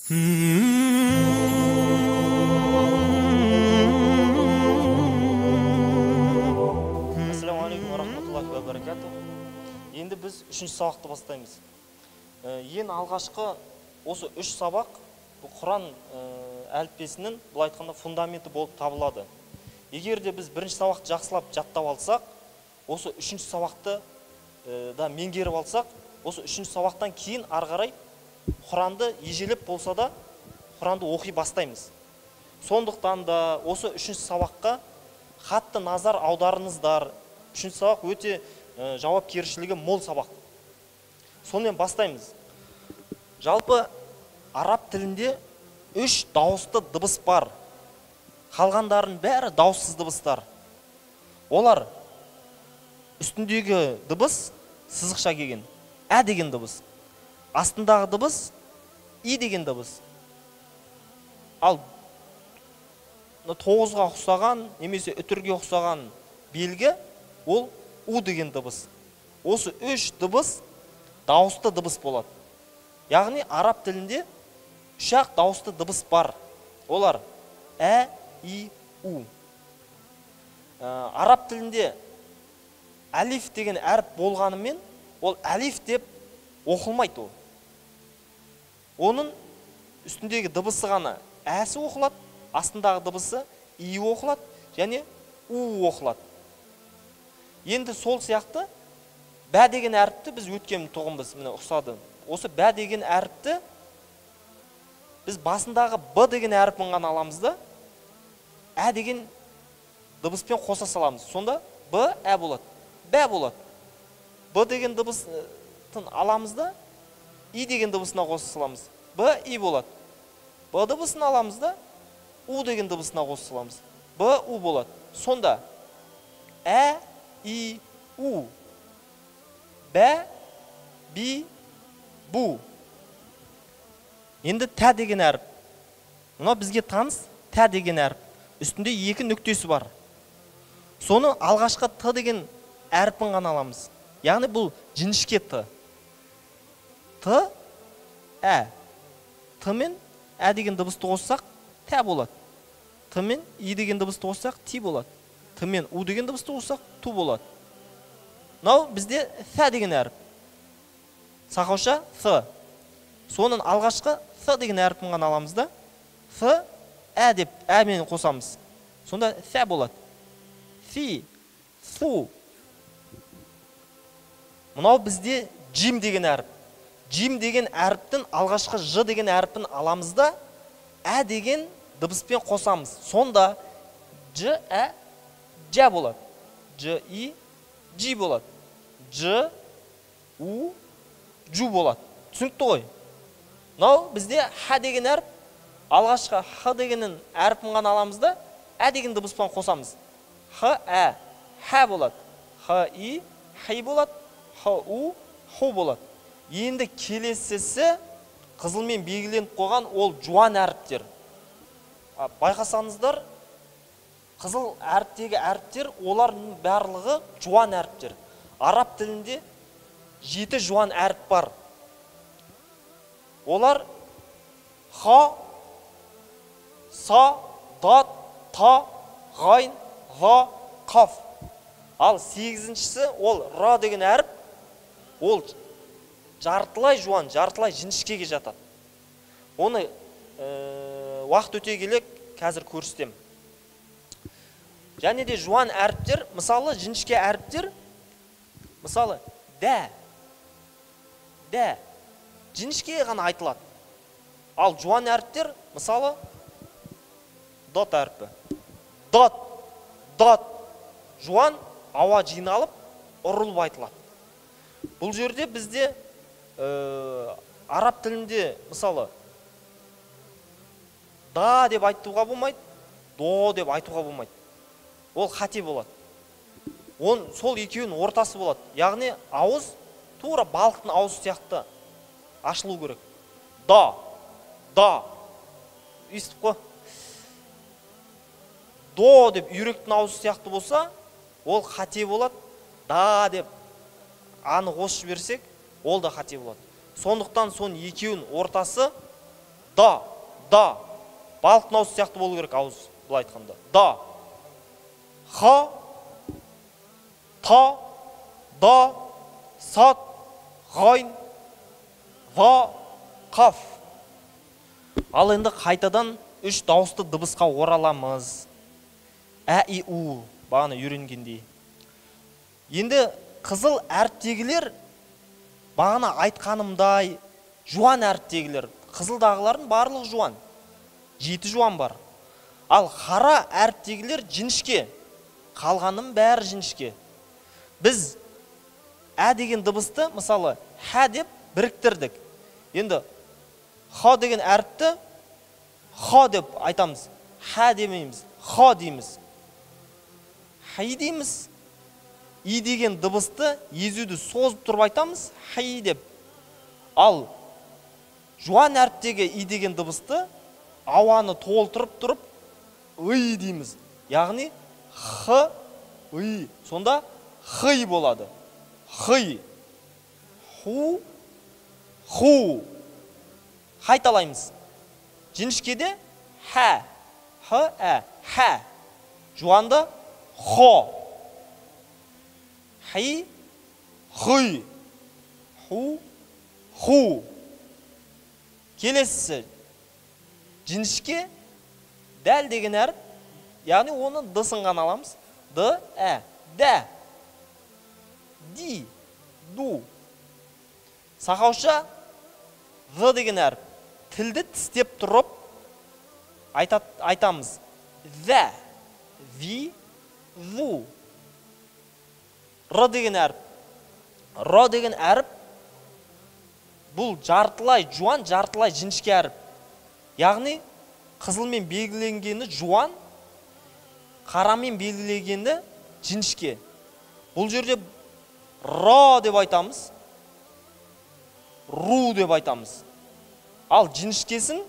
Ассаламу алейкум ва рахматуллахи ва баракатух. Енді біз 3-ші сабақты бастаймыз. Ең алғашқы осы 3 сабақ Құран әліппесінің бұл айтқанда фундаменті болып табылады. Егер де біз 1-ші сабақты жақсылап жаттап алсақ, осы 3-ші сабақты да меңгеріп алсақ, осы 3-ші сабақтан кейін ары қарай Құранды ежелеп болса да Құранды оқи бастаймыз. Сондықтан да осы 3-ші сабаққа қатты назар аударыңыздар. 3-ші сабақ өте жауапкершілігі мол сабақ. Сонымен бастаймыз. Жалпы араб тілінде 3 дауысты дыбыс бар. Қалғандардың бәрі дауыссыз дыбыстар. Олар үстіндегі дыбыс сызықша келген, ә деген дыбыс. Астындағы дыбыс и деген дыбыс. Ал 9-ға ұқсаған, немесе үтірге ұқсаған белгі ол у деген дыбыс. Осы 3 дыбыс дауысты дыбыс болады. Яғни араб тілінде 3-ақ дауысты дыбыс бар. Олар ә, и, у. Араб тілінде әлиф деген әріп болғанымен, ол әлиф деп оқылмайды ол. Оның үстіндегі дыбысы ғана әсі оқылады, астындағы дыбысы и оқылады, және у оқылады. Енді сол сияқты бә деген әріпті біз өткен тұғымбыз, міне ұқсады. Осы бә деген әріпті біз басындағы б деген әріпін ғана аламыз да, ә деген дыбыспен қоса саламыз. Сонда б ә болады, бә болады. Б деген дыбысын аламыз да, и деген дыбысына қоса саламыз. Б и болады. Б дыбысын аламыз да, у деген дыбысына қоса саламыз. Б у болады. Сонда ә, и, у. Бә, би, бу. Енді тә деген әріп. Мына бізге таныс тә деген әріп. Үстінде 2 нүктесі бар. Соны алғашқы т деген әріпін ғана аламыз. Яғни бұл жіңішке т. Т, ә. Т мен ә деген дыбысты қоссақ, тә болады. Т мен и деген дыбысты қоссақ, ти болады. Т мен у деген дыбысты қоссақ, ту болады. Мынау бізде фә деген әріп. Сақауша ф. Соның алғашқы ф деген әріпін ғана аламыз да, ф, ә деп ә мен қосамыз. Сонда фә болады. Фи, фу. Мынау бізде джим деген әріп. Джим деген әріптің алғашқы ж деген әріпін аламыз да, ә деген дыбыспен қосамыз. Сонда ж, ә, жа болады. Ж, и, жи болады. Ж, у, жу болады. Түсінікті ғой? Мынау бізде х деген әріп, алғашқы х дегеннің әріпін ғана аламыз да, ә деген дыбыспен қосамыз. Х, ә, х болады. Х, и, хи болады. Х, у, ху болады. Енді келесісі қызылмен белгіленіп қойған ол жуан әріптер. Байқасаңыздар, қызыл әріптегі әріптер, олардың барлығы жуан әріптер. Араб тілінде 7 жуан әріп бар. Олар ха, са, дат, та, ғайн, ға, қаф. Ал 8-шісі ол ра деген әріп, ол жартылай жуан, жартылай жіңішкеге жатады. Оны уақыт өте келе қазір көрсетем. Және де жуан әріптер, мысалы жіңішке әріптер, мысалы дә, дә, жіңішке ғана айтылады. Ал жуан әріптер, мысалы дат әріпі. Дат, дат, жуан, ауа жиналып, ұрылып айтылады. Бұл жерде бізде араб тілінде, мысалы, да деп айтуға болмайды, до деп айтуға болмайды. Ол қате болады. Сол екеуінің ортасы болады. Яғни ауыз тура балықтың ауызы сияқты ашылу керек. Да, да. Естіп қой. До деп үйректің аузы сияқты болса, ол қате болады. Да деп аны қосып жіберсек, ол да қате болады. Сондықтан сон екеуінің ортасы да, балықтың аузы сияқты болу керек ауыз, былай айтқанда. Да, ха, та, да, сад, ғайн, ва, қаф. Ал енді қайтадан үш дауысты дыбысқа ораламыз. Ә, и, у, бағана үйренгендей. Енді қызыл әріптегілер бағана айтқанымдай жуан әріптегілер. Қызылдағылардың барлығы жуан. 7 жуан бар. Ал қара әріптегілер жіңішке. Қалғаным бәрі жіңішке. Біз ә деген дыбысты, мысалы, ха деп біріктірдік. Енді ха деген әріпті ха деп айтамыз. Ха демейміз, ха дейміз. Хай дейміз. И деген дыбысты езуді созып тұрып айтамыз. Хай деп. Ал жуан әріптегі и деген дыбысты ауаны толтырып тұрып ый дейміз. Яғни х, ый. Сонда хый болады. Хый. Ху, ху. Қайталаймыз. Жіңішкеде ха, х, ә, ха. Жуанда хо. Хай, хый. Ху, ху. Келесі жіңішке дәл деген әріп, яғни оның д-сын ғана аламыз. Д, ә, дә. Ди, ду. Сақауша в деген әріп. Тілді тістеп тұрып айтамыз. Вә, ви, ву. Р деген әріп. Р деген әріп бұл жартылай жуан, жартылай жіңішке әріп. Яғни қызылмен белгіленгені жуан, қарамен белгіленгені жіңішке. Бұл жерде ра деп айтамыз, ру деп айтамыз. Ал жіңішкесін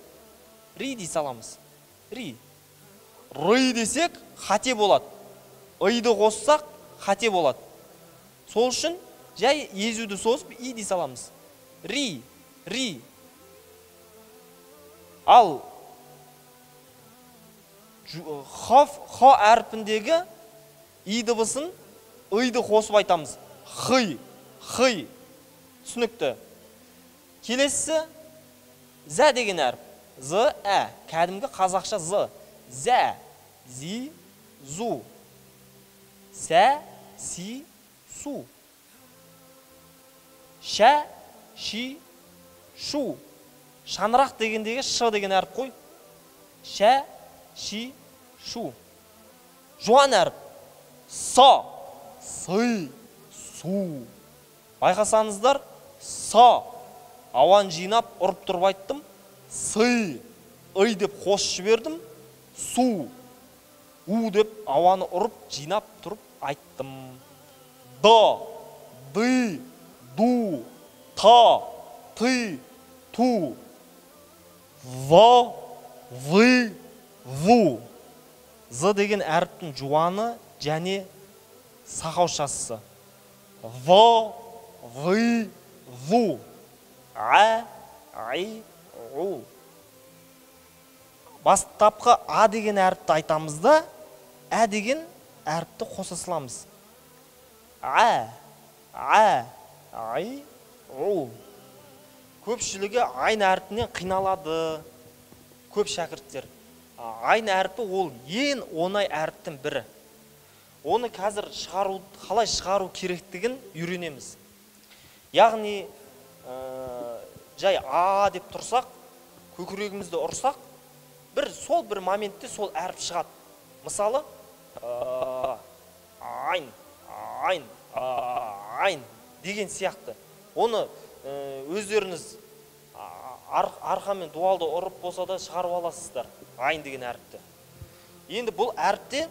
ри дей саламыз. Ри. Рый десек қате болады. Ыйды қоссақ қате болады. Сол үшін жай езуді созып и дей саламыз. Ри, ри. Ал ха әрпіндегі и дыбысын ыйды қосып айтамыз. Хый, хый. Түсінікті. Келесі зә деген әріп. З, ә. Кәдімгі қазақша з. Зә, зи, зу. Сә, си, су. Ша, ши, шу. Шанырақ дегендегі ш деген әріп қой. Ша, ши, шу. Жуан әріп. Са, сы, су. Байқасаңыздар, са. Ауан жинап, ұрып тұрып айттым. Сы, ый деп қос жібердім. Су, у деп ауаны ұрып, жинап тұрып айттым. Да, ды, ду, та, ты, ту. Ва, вы, ву. З деген әріптің жуаны және сақаушасы. Ва, вы, ву. А, ай, у. Бастапқы а деген әріпті айтамыз да, ә деген әріпті қоса саламыз. А, ай, у. Көпшілігі айн әріпінен қиналады. Көп шәкірттер. Айн әріпі ол ең оңай әріптің бірі. Оны қазір қалай шығару керектігін үйренеміз. Яғни жай а деп тұрсақ, көкірегімізді ұрсақ, сол бір моментте сол әріп шығады. Мысалы, айн, айн, айн деген сияқты. Оны өздеріңіз арқамен дуалды ұрып болса да шығарып аласыздар, айн деген әріпті. Енді бұл әріпте,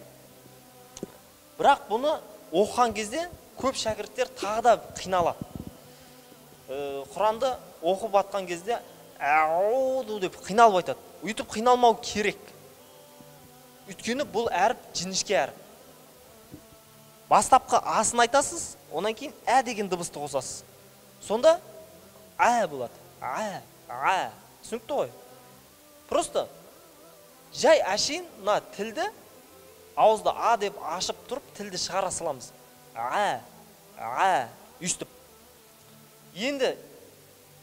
бірақ бұны оқыған кезде көп шәкірттер тағы да қиналады. Құранды оқып атқан кезде әуду деп қиналып айтады. Үйтіп қиналмау керек. Өйткені бұл әріп жіңішке әріп. Бастапқы асын айтасыз, онан кейін ә деген дыбысты қосасыз. Сонда ә болады. Түсінікті ғой? Просто жай әшейін мына тілді ауызды а деп ашып тұрып тілді шығара саламыз. Үстіп. Енді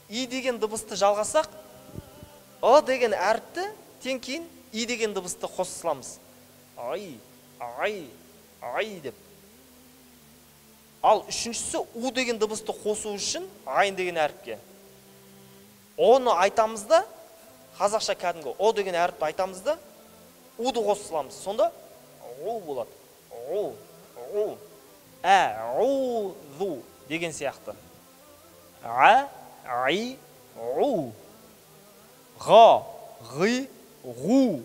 и деген дыбысты жалғасақ, деген әріпті тен кейін и деген дыбысты қоса саламыз. Ай деп. Ал үшіншісі у деген дыбысты қосу үшін айын деген әріпке. Оны айтамыз да, қазақша кәдімгі о деген әріпті айтамыз да, уды қоса саламыз. Сонда о болады. Ә'у деген сияқты. Ай-у. Ға, ғи, ғу.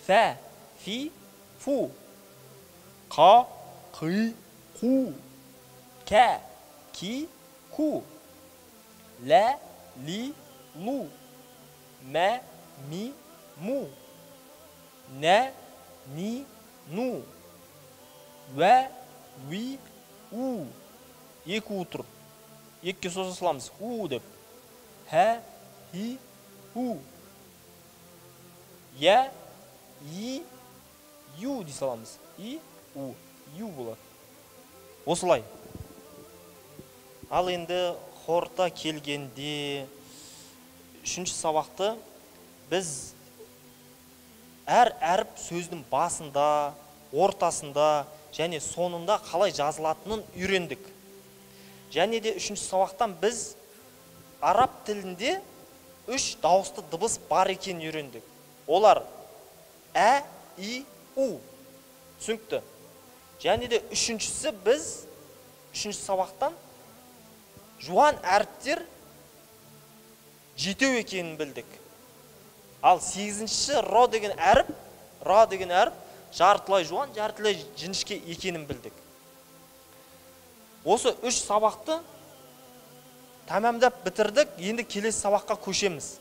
Фә, фи, фу. Қа, қи, қу. Кә, ки, ку. Лә, ли, лу. Мә, ми, му. Нә, ни, ну. Вә, ви, у. Екі у тұр. Екіге соса саламыз. У деп. Хә, хи, ху. Я, и, ю дей саламыз. И, у. Ю болады. Осылай. Ал енді қорыта келгенде үшінші сабақты біз әр әріп сөздің басында, ортасында және соңында қалай жазылатынын үйрендік. Және де үшінші сабақтан біз араб тілінде 3 дауысты дыбыс бар екенін үйрендік. Олар ә, и, у. Түсінікті. Және де үшіншісі біз үшінші сабақтан жуан әріптер жетеу екенін білдік. Ал 8-ші ро деген әріп жартылай жуан, жартылай жіңішке екенін білдік. Осы 3 сабақты тәмамдап бітірдік, енді келесі сабаққа көшеміз.